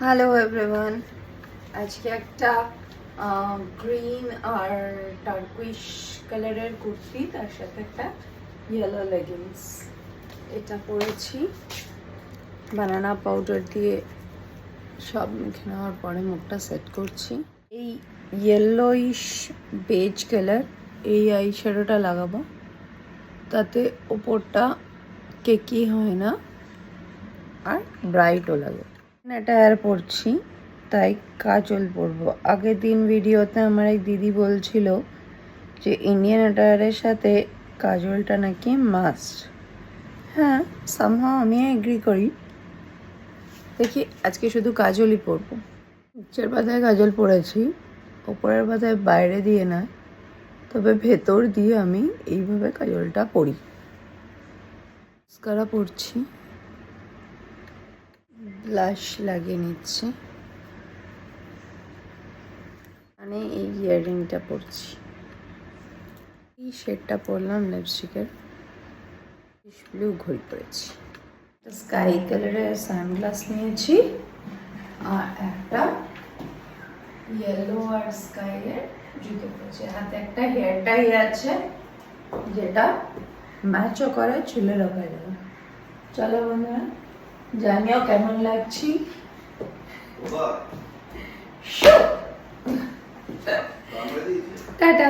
Hello everyone, আজকে একটা green আর টার্কুইশ কালারের কুর্তি, তার সাথে একটা ইয়েলো লেগিংস এটা পরেছি। বানানা পাউডার দিয়ে সব মেখে নেওয়ার পরে মুখটা সেট করছি। এই ইয়েলোইশ বেজ কালার এই আই শ্যাডোটা লাগাবো, তাতে ওপরটা কেকি হয় না আর ব্রাইটও লাগে। এটা আর পরছি, তাই কাজল পরবো। আগের দিন ভিডিওতে আমার এক দিদি বলছিল যে ইন্ডিয়ান অ্যাটায়ারের সাথে কাজলটা নাকি মাস্ট। হ্যাঁ, সামহাও আমি এগ্রি করি। দেখি আজকে শুধু কাজলই পরবো। নিচের পাতায় কাজল পরেছি, ওপরের পাতায় বাইরে দিয়ে না, তবে ভেতর দিয়ে আমি এইভাবে কাজলটা পরি। মাস্কারা পরছি, ব্লাশ লাগিয়ে নিচ্ছি, মানে এই ইয়াররিংটা পরছি। এই শেডটা পরলাম লিপস্টিকের, ব্লু ঘড়ি পরেছি। স্কাই কালারের সানগ্লাস নিয়েছি আর একটা ইয়েলো আর স্কাইয়ের জুতো পরেছি। হাতে একটা হেয়ার টাই আছে, যেটা ম্যাচও করে, চুলে রাখা যাবে। চলো বন্ধুরা, জানিও কেমন লাগছি। টাটা।